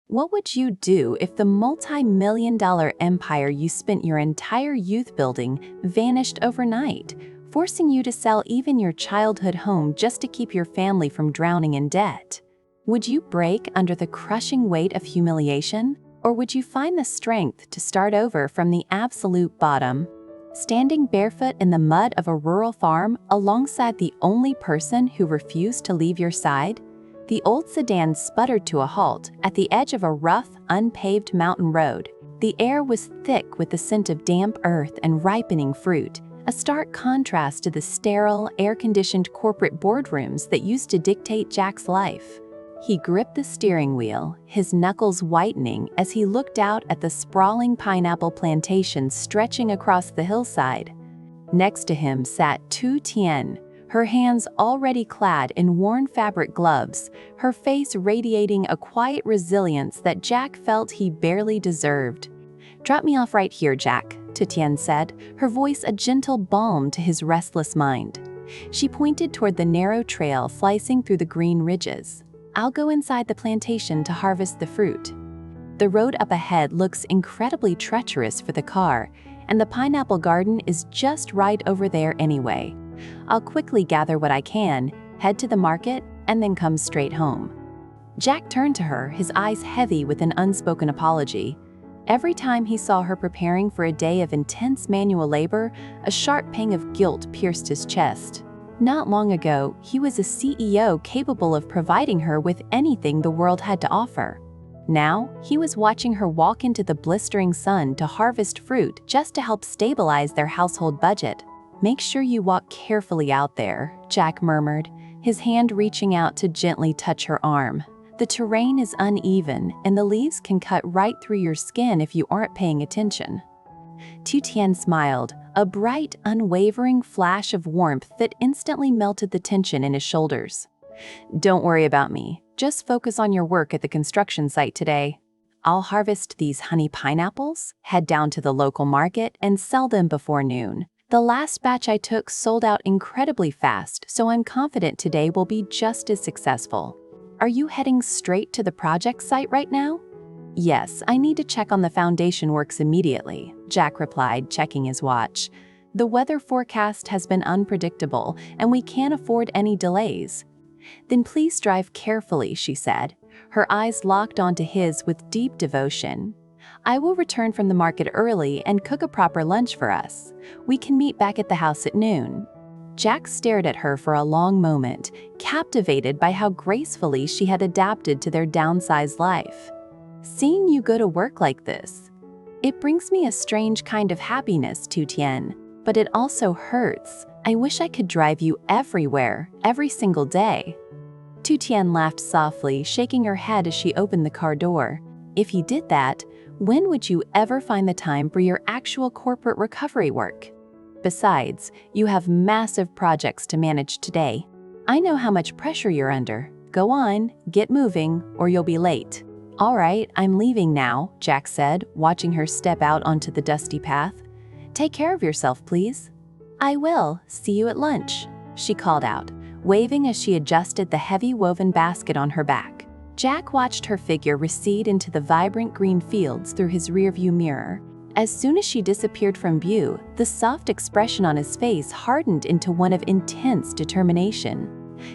What would you do if the multi-million-dollar empire you spent your entire youth building vanished overnight, forcing you to sell even your childhood home just to keep your family from drowning in debt? Would you break under the crushing weight of humiliation, or would you find the strength to start over from the absolute bottom? Standing barefoot in the mud of a rural farm alongside the only person who refused to leave your side? The old sedan sputtered to a halt at the edge of a rough, unpaved mountain road. The air was thick with the scent of damp earth and ripening fruit, a stark contrast to the sterile, air-conditioned corporate boardrooms that used to dictate Jack's life. He gripped the steering wheel, his knuckles whitening as he looked out at the sprawling pineapple plantations stretching across the hillside. Next to him sat Tu Tien, her hands already clad in worn fabric gloves, her face radiating a quiet resilience that Jack felt he barely deserved. "Drop me off right here, Jack," Tu Tien said, her voice a gentle balm to his restless mind. She pointed toward the narrow trail slicing through the green ridges. "I'll go inside the plantation to harvest the fruit." The road up ahead looks incredibly treacherous for the car, and the pineapple garden is just right over there anyway. "I'll quickly gather what I can, head to the market, and then come straight home." Jack turned to her, his eyes heavy with an unspoken apology. Every time he saw her preparing for a day of intense manual labor, a sharp pang of guilt pierced his chest. Not long ago, he was a CEO capable of providing her with anything the world had to offer. Now, he was watching her walk into the blistering sun to harvest fruit just to help stabilize their household budget. "Make sure you walk carefully out there," Jack murmured, his hand reaching out to gently touch her arm. "The terrain is uneven, and the leaves can cut right through your skin if you aren't paying attention." Tu Tien smiled, a bright, unwavering flash of warmth that instantly melted the tension in his shoulders. "Don't worry about me. Just focus on your work at the construction site today. I'll harvest these honey pineapples, head down to the local market, and sell them before noon. The last batch I took sold out incredibly fast, so I'm confident today will be just as successful." "Are you heading straight to the project site right now?" "Yes, I need to check on the foundation works immediately," Jack replied, checking his watch. "The weather forecast has been unpredictable, and we can't afford any delays." "Then please drive carefully," she said, her eyes locked onto his with deep devotion. "I will return from the market early and cook a proper lunch for us. We can meet back at the house at noon." Jack stared at her for a long moment, captivated by how gracefully she had adapted to their downsized life. "Seeing you go to work like this, it brings me a strange kind of happiness, Tu Tien, but it also hurts. I wish I could drive you everywhere, every single day." Tu Tien laughed softly, shaking her head as she opened the car door. "If you did that, when would you ever find the time for your actual corporate recovery work? Besides, you have massive projects to manage today. I know how much pressure you're under. Go on, get moving, or you'll be late." "All right, I'm leaving now," Jack said, watching her step out onto the dusty path. "Take care of yourself, please." "I will. See you at lunch," she called out, waving as she adjusted the heavy woven basket on her back. Jack watched her figure recede into the vibrant green fields through his rearview mirror. As soon as she disappeared from view, the soft expression on his face hardened into one of intense determination.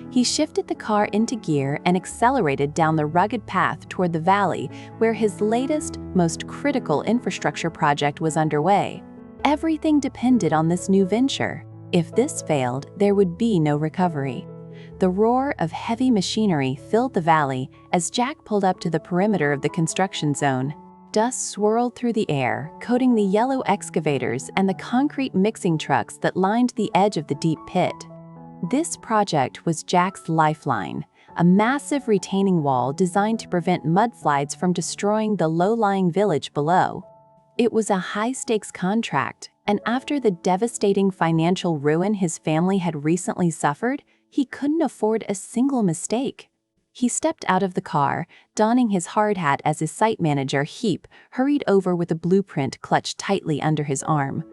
He shifted the car into gear and accelerated down the rugged path toward the valley where his latest, most critical infrastructure project was underway. Everything depended on this new venture. If this failed, there would be no recovery. The roar of heavy machinery filled the valley as Jack pulled up to the perimeter of the construction zone. Dust swirled through the air, coating the yellow excavators and the concrete mixing trucks that lined the edge of the deep pit. This project was Jack's lifeline, a massive retaining wall designed to prevent mudslides from destroying the low-lying village below. It was a high-stakes contract, and after the devastating financial ruin his family had recently suffered, he couldn't afford a single mistake. He stepped out of the car, donning his hard hat as his site manager, Heap, hurried over with a blueprint clutched tightly under his arm.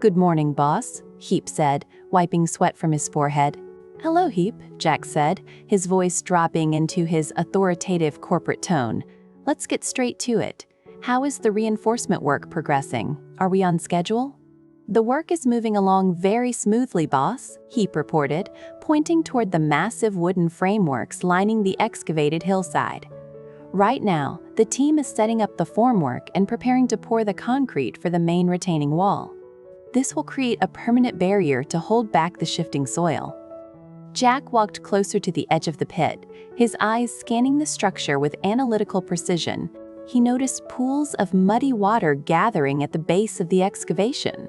"Good morning, boss," Heap said, wiping sweat from his forehead. "Hello, Heap," Jack said, his voice dropping into his authoritative corporate tone. Let's get straight to it. How is the reinforcement work progressing? Are we on schedule? The work is moving along very smoothly, boss, Heap reported, pointing toward the massive wooden frameworks lining the excavated hillside. Right now, the team is setting up the formwork and preparing to pour the concrete for the main retaining wall. This will create a permanent barrier to hold back the shifting soil. Jack walked closer to the edge of the pit, his eyes scanning the structure with analytical precision. He noticed pools of muddy water gathering at the base of the excavation.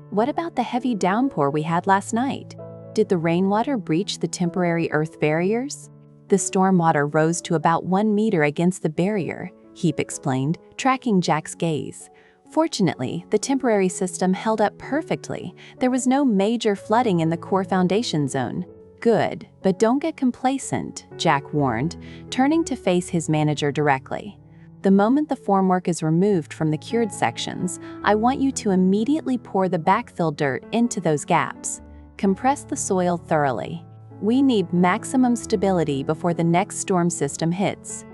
What about the heavy downpour we had last night? Did the rainwater breach the temporary earth barriers? The stormwater rose to about 1 meter against the barrier, Heap explained, tracking Jack's gaze. Fortunately, the temporary system held up perfectly. There was no major flooding in the core foundation zone. Good, but don't get complacent, Jack warned, turning to face his manager directly. The moment the formwork is removed from the cured sections, I want you to immediately pour the backfill dirt into those gaps. Compress the soil thoroughly. We need maximum stability before the next storm system hits.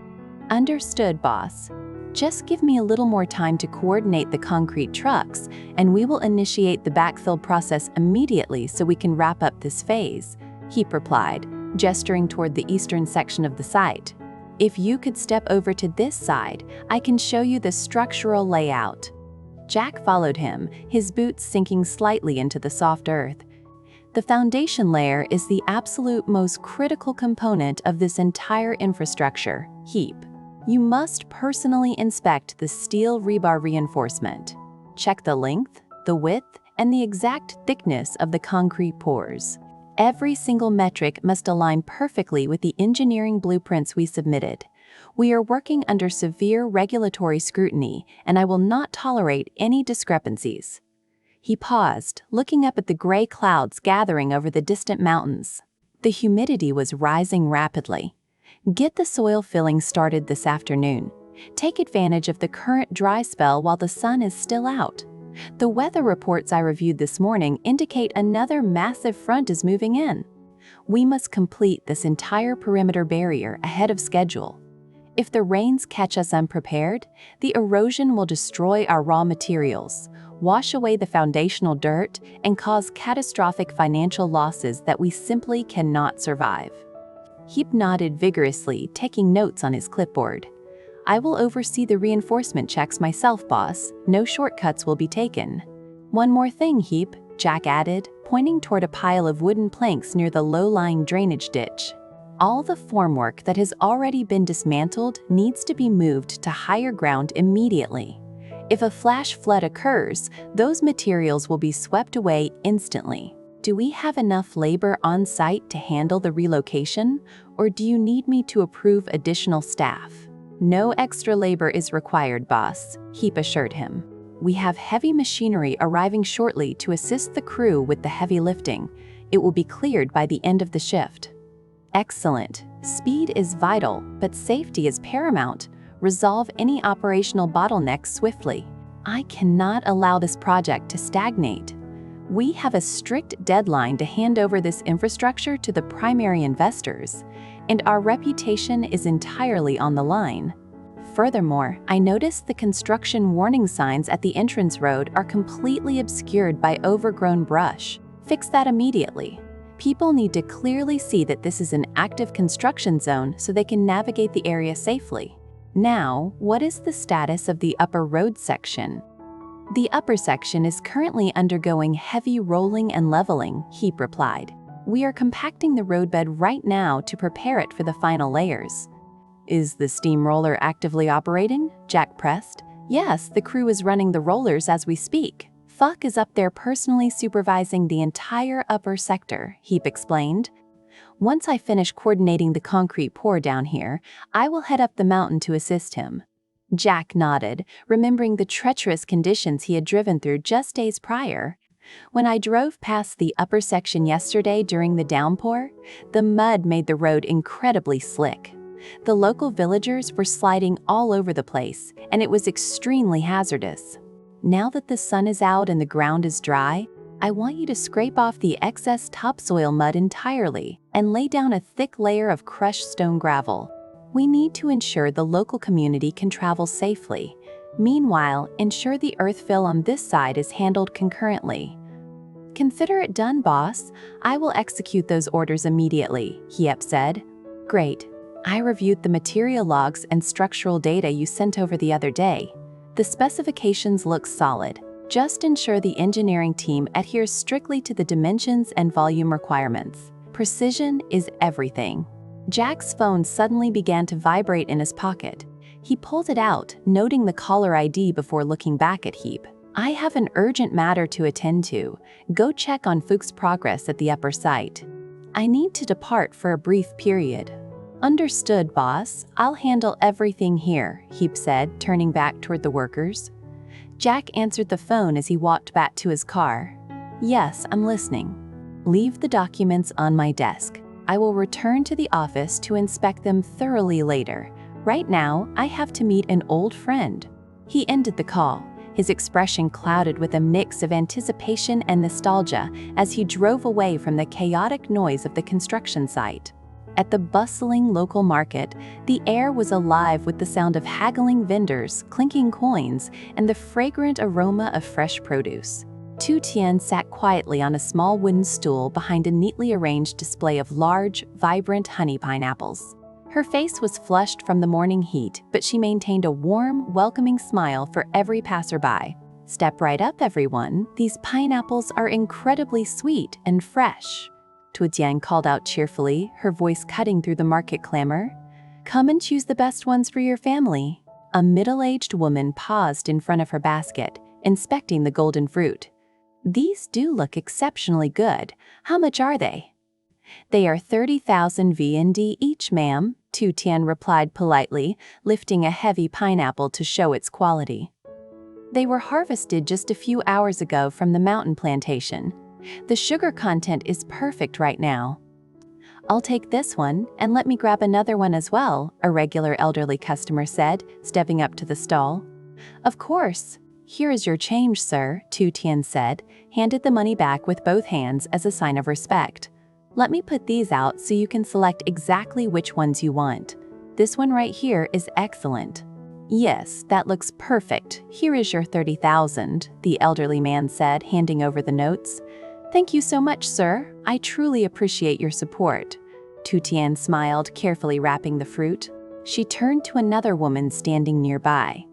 Understood, boss. Just give me a little more time to coordinate the concrete trucks, and we will initiate the backfill process immediately so we can wrap up this phase, Heap replied, gesturing toward the eastern section of the site. If you could step over to this side, I can show you the structural layout. Jack followed him, his boots sinking slightly into the soft earth. The foundation layer is the absolute most critical component of this entire infrastructure, Heap. You must personally inspect the steel rebar reinforcement. Check the length, the width, and the exact thickness of the concrete pours. Every single metric must align perfectly with the engineering blueprints we submitted. We are working under severe regulatory scrutiny, and I will not tolerate any discrepancies. He paused, looking up at the gray clouds gathering over the distant mountains. The humidity was rising rapidly. Get the soil filling started this afternoon. Take advantage of the current dry spell while the sun is still out. The weather reports I reviewed this morning indicate another massive front is moving in. We must complete this entire perimeter barrier ahead of schedule. If the rains catch us unprepared, the erosion will destroy our raw materials, wash away the foundational dirt, and cause catastrophic financial losses that we simply cannot survive. Heap nodded vigorously, taking notes on his clipboard. I will oversee the reinforcement checks myself, boss. No shortcuts will be taken. One more thing, Heap, Jack added, pointing toward a pile of wooden planks near the low-lying drainage ditch. All the formwork that has already been dismantled needs to be moved to higher ground immediately. If a flash flood occurs, those materials will be swept away instantly. Do we have enough labor on site to handle the relocation, or do you need me to approve additional staff? No extra labor is required, boss, Heap assured him. We have heavy machinery arriving shortly to assist the crew with the heavy lifting. It will be cleared by the end of the shift. Excellent. Speed is vital, but safety is paramount. Resolve any operational bottlenecks swiftly. I cannot allow this project to stagnate. We have a strict deadline to hand over this infrastructure to the primary investors, and our reputation is entirely on the line. Furthermore, I noticed the construction warning signs at the entrance road are completely obscured by overgrown brush. Fix that immediately. People need to clearly see that this is an active construction zone so they can navigate the area safely. Now, what is the status of the upper road section? The upper section is currently undergoing heavy rolling and leveling, Heap replied. We are compacting the roadbed right now to prepare it for the final layers. Is the steamroller actively operating? Jack pressed. Yes, the crew is running the rollers as we speak. Fuck is up there personally supervising the entire upper sector, Heap explained. Once I finish coordinating the concrete pour down here, I will head up the mountain to assist him. Jack nodded, remembering the treacherous conditions he had driven through just days prior. When I drove past the upper section yesterday during the downpour, the mud made the road incredibly slick. The local villagers were sliding all over the place, and it was extremely hazardous. Now that the sun is out and the ground is dry, I want you to scrape off the excess topsoil mud entirely and lay down a thick layer of crushed stone gravel. We need to ensure the local community can travel safely. Meanwhile, ensure the earth fill on this side is handled concurrently. Consider it done, boss. I will execute those orders immediately, Hiep said. Great. I reviewed the material logs and structural data you sent over the other day. The specifications look solid. Just ensure the engineering team adheres strictly to the dimensions and volume requirements. Precision is everything. Jack's phone suddenly began to vibrate in his pocket. He pulled it out, noting the caller ID before looking back at Hiep. I have an urgent matter to attend to. Go check on Fuchs' progress at the upper site. I need to depart for a brief period. Understood, boss. I'll handle everything here, Hiep said, turning back toward the workers. Jack answered the phone as he walked back to his car. Yes, I'm listening. Leave the documents on my desk. I will return to the office to inspect them thoroughly later. Right now, I have to meet an old friend. He ended the call, his expression clouded with a mix of anticipation and nostalgia as he drove away from the chaotic noise of the construction site. At the bustling local market, the air was alive with the sound of haggling vendors, clinking coins, and the fragrant aroma of fresh produce. Tu Tien sat quietly on a small wooden stool behind a neatly arranged display of large, vibrant honey pineapples. Her face was flushed from the morning heat, but she maintained a warm, welcoming smile for every passerby. Step right up, everyone. These pineapples are incredibly sweet and fresh. Tu Tien called out cheerfully, her voice cutting through the market clamor. Come and choose the best ones for your family. A middle-aged woman paused in front of her basket, inspecting the golden fruit. These do look exceptionally good. How much are they? They are 30,000 VND each, ma'am, Tu Tien replied politely, lifting a heavy pineapple to show its quality. They were harvested just a few hours ago from the mountain plantation. The sugar content is perfect right now. I'll take this one, and let me grab another one as well, a regular elderly customer said, stepping up to the stall. Of course. Here is your change, sir, Tu Tien said, handed the money back with both hands as a sign of respect. Let me put these out so you can select exactly which ones you want. This one right here is excellent. Yes, that looks perfect. Here is your 30,000, the elderly man said, handing over the notes. Thank you so much, sir. I truly appreciate your support. Tu Tien smiled, carefully wrapping the fruit. She turned to another woman standing nearby.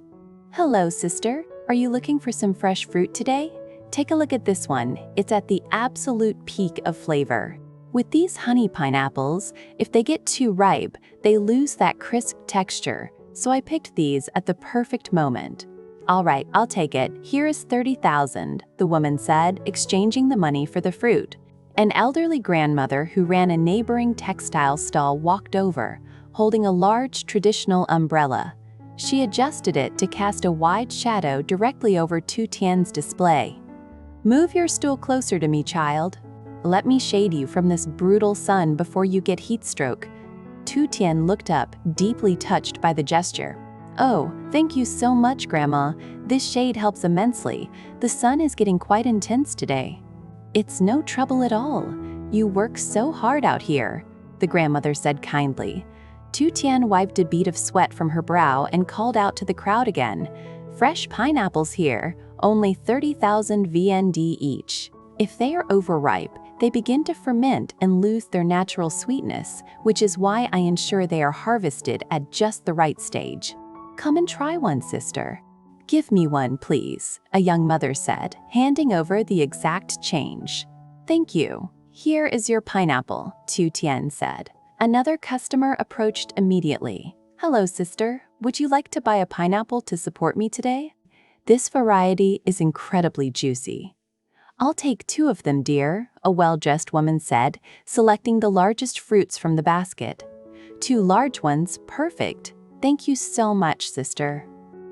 Hello, sister. Are you looking for some fresh fruit today? Take a look at this one. It's at the absolute peak of flavor. With these honey pineapples, if they get too ripe, they lose that crisp texture, so I picked these at the perfect moment. All right, I'll take it. Here is 30,000, the woman said, exchanging the money for the fruit. An elderly grandmother who ran a neighboring textile stall walked over, holding a large traditional umbrella. She adjusted it to cast a wide shadow directly over Tu Tien's display. Move your stool closer to me, child. Let me shade you from this brutal sun before you get heat stroke. Tu Tien looked up, deeply touched by the gesture. Oh, thank you so much, Grandma. This shade helps immensely. The sun is getting quite intense today. It's no trouble at all. You work so hard out here, the grandmother said kindly. Tu Tien wiped a bead of sweat from her brow and called out to the crowd again. Fresh pineapples here, only 30,000 VND each. If they are overripe, they begin to ferment and lose their natural sweetness, which is why I ensure they are harvested at just the right stage. Come and try one, sister. Give me one, please, a young mother said, handing over the exact change. Thank you. Here is your pineapple, Tu Tien said. Another customer approached immediately. Hello, sister. Would you like to buy a pineapple to support me today? This variety is incredibly juicy. I'll take 2 of them, dear, a well-dressed woman said, selecting the largest fruits from the basket. 2 large ones, perfect. Thank you so much, sister.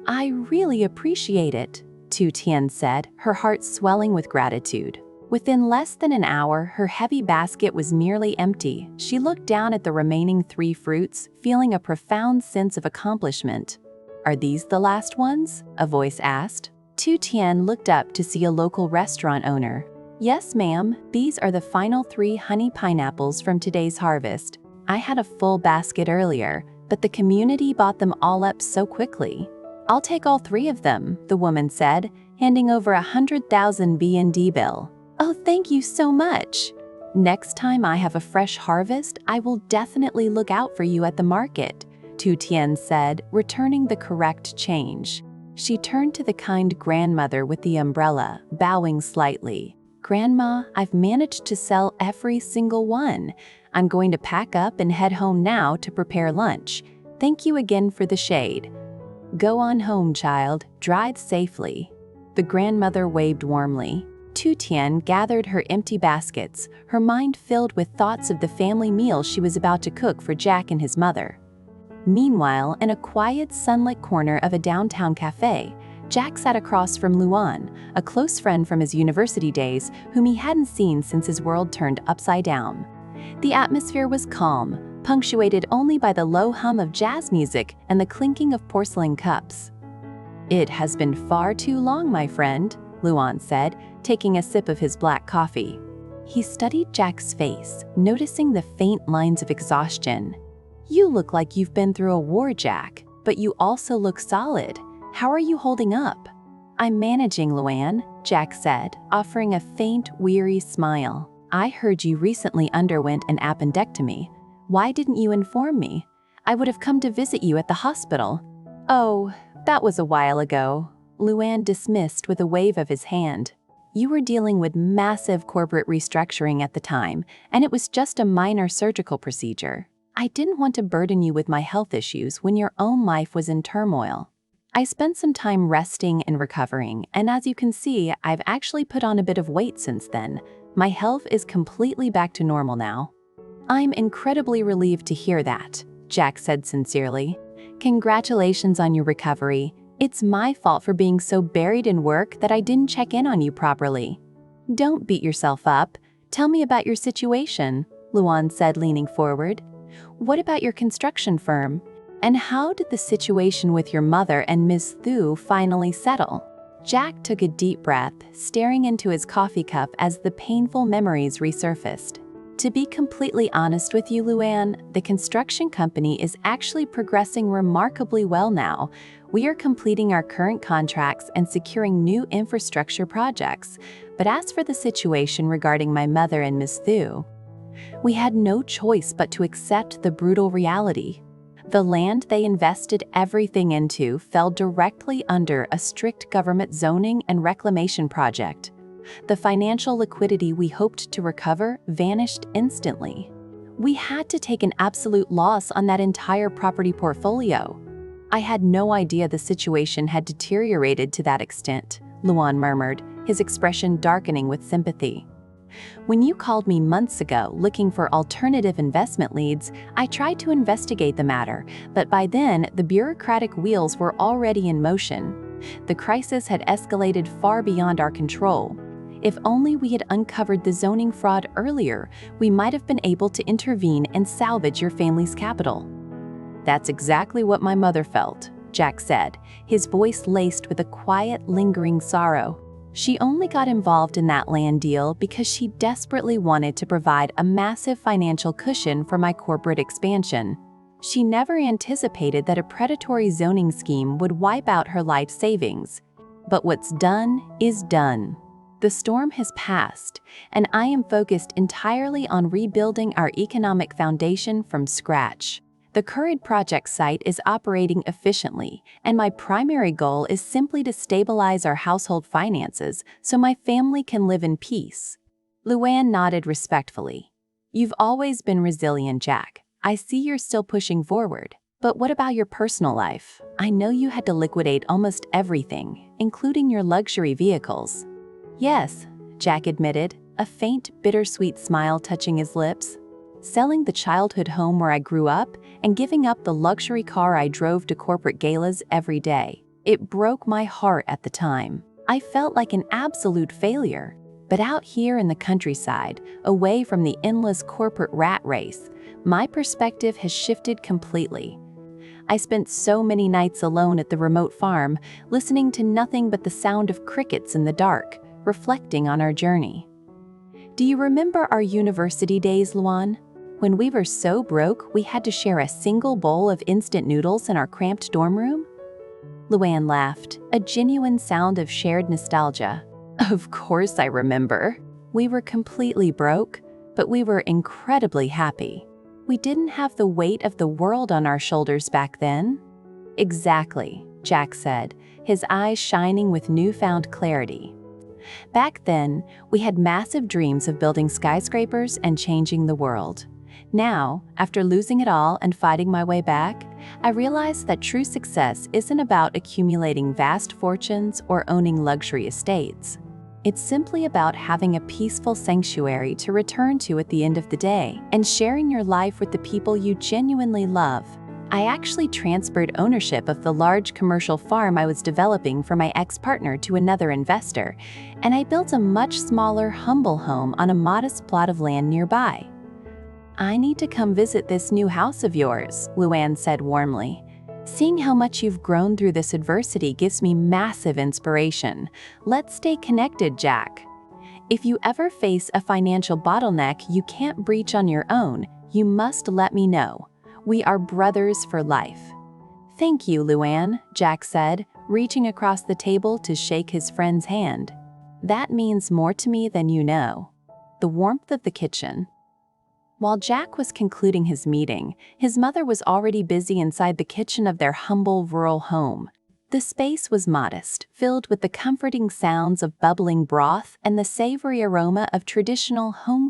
I really appreciate it, Tu Tien said, her heart swelling with gratitude. Within less than an hour, her heavy basket was nearly empty. She looked down at the remaining 3 fruits, feeling a profound sense of accomplishment. Are these the last ones? A voice asked. Tu Tien looked up to see a local restaurant owner. Yes, ma'am, these are the final 3 honey pineapples from today's harvest. I had a full basket earlier, but the community bought them all up so quickly. "I'll take all 3 of them," the woman said, handing over 100,000 BND bill. "Oh, thank you so much. Next time I have a fresh harvest, I will definitely look out for you at the market," Tu Tien said, returning the correct change. She turned to the kind grandmother with the umbrella, bowing slightly. "Grandma, I've managed to sell every single one. I'm going to pack up and head home now to prepare lunch. Thank you again for the shade." "Go on home, child. Drive safely." The grandmother waved warmly. Tu Tien gathered her empty baskets, her mind filled with thoughts of the family meal she was about to cook for Jack and his mother. Meanwhile, in a quiet, sunlit corner of a downtown cafe, Jack sat across from Luan, a close friend from his university days whom he hadn't seen since his world turned upside down. The atmosphere was calm, punctuated only by the low hum of jazz music and the clinking of porcelain cups. "It has been far too long, my friend," Luan said, taking a sip of his black coffee. He studied Jack's face, noticing the faint lines of exhaustion. "You look like you've been through a war, Jack, but you also look solid. How are you holding up?" "I'm managing, Luan," Jack said, offering a faint, weary smile. "I heard you recently underwent an appendectomy. Why didn't you inform me? I would have come to visit you at the hospital." "Oh, that was a while ago," Luan dismissed with a wave of his hand. "You were dealing with massive corporate restructuring at the time, and it was just a minor surgical procedure. I didn't want to burden you with my health issues when your own life was in turmoil. I spent some time resting and recovering, and as you can see, I've actually put on a bit of weight since then. My health is completely back to normal now." "I'm incredibly relieved to hear that," Jack said sincerely. "Congratulations on your recovery. It's my fault for being so buried in work that I didn't check in on you properly." "Don't beat yourself up. Tell me about your situation," Luan said, leaning forward. "What about your construction firm? And how did the situation with your mother and Ms. Thu finally settle?" Jack took a deep breath, staring into his coffee cup as the painful memories resurfaced. "To be completely honest with you, Luan, the construction company is actually progressing remarkably well now. We are completing our current contracts and securing new infrastructure projects. But as for the situation regarding my mother and Ms. Thu, we had no choice but to accept the brutal reality. The land they invested everything into fell directly under a strict government zoning and reclamation project. The financial liquidity we hoped to recover vanished instantly. We had to take an absolute loss on that entire property portfolio." "I had no idea the situation had deteriorated to that extent," Luan murmured, his expression darkening with sympathy. "When you called me months ago looking for alternative investment leads, I tried to investigate the matter, but by then the bureaucratic wheels were already in motion. The crisis had escalated far beyond our control. If only we had uncovered the zoning fraud earlier, we might have been able to intervene and salvage your family's capital." "That's exactly what my mother felt," Jack said, his voice laced with a quiet, lingering sorrow. "She only got involved in that land deal because she desperately wanted to provide a massive financial cushion for my corporate expansion. She never anticipated that a predatory zoning scheme would wipe out her life savings. But what's done is done. The storm has passed, and I am focused entirely on rebuilding our economic foundation from scratch. The current project site is operating efficiently, and my primary goal is simply to stabilize our household finances so my family can live in peace." Luan nodded respectfully. "You've always been resilient, Jack. I see you're still pushing forward. But what about your personal life? I know you had to liquidate almost everything, including your luxury vehicles." "Yes," Jack admitted, a faint, bittersweet smile touching his lips. "Selling the childhood home where I grew up and giving up the luxury car I drove to corporate galas every day. It broke my heart at the time. I felt like an absolute failure. But out here in the countryside, away from the endless corporate rat race, my perspective has shifted completely. I spent so many nights alone at the remote farm, listening to nothing but the sound of crickets in the dark, reflecting on our journey." "Do you remember our university days, Luan? When we were so broke we had to share a single bowl of instant noodles in our cramped dorm room? Luann laughed, a genuine sound of shared nostalgia. Of course I remember. We were completely broke, but we were incredibly happy. We didn't have the weight of the world on our shoulders back then. Exactly, Jack said, his eyes shining with newfound clarity. Back then, we had massive dreams of building skyscrapers and changing the world. Now, after losing it all and fighting my way back, I realize that true success isn't about accumulating vast fortunes or owning luxury estates. It's simply about having a peaceful sanctuary to return to at the end of the day and sharing your life with the people you genuinely love. I actually transferred ownership of the large commercial farm I was developing for my ex-partner to another investor, and I built a much smaller, humble home on a modest plot of land nearby. I need to come visit this new house of yours, Luann said warmly. Seeing how much you've grown through this adversity gives me massive inspiration. Let's stay connected, Jack. If you ever face a financial bottleneck you can't breach on your own, you must let me know. We are brothers for life. Thank you, Luann, Jack said, reaching across the table to shake his friend's hand. That means more to me than you know. The warmth of the kitchen. While Jack was concluding his meeting, his mother was already busy inside the kitchen of their humble rural home. The space was modest, filled with the comforting sounds of bubbling broth and the savory aroma of traditional home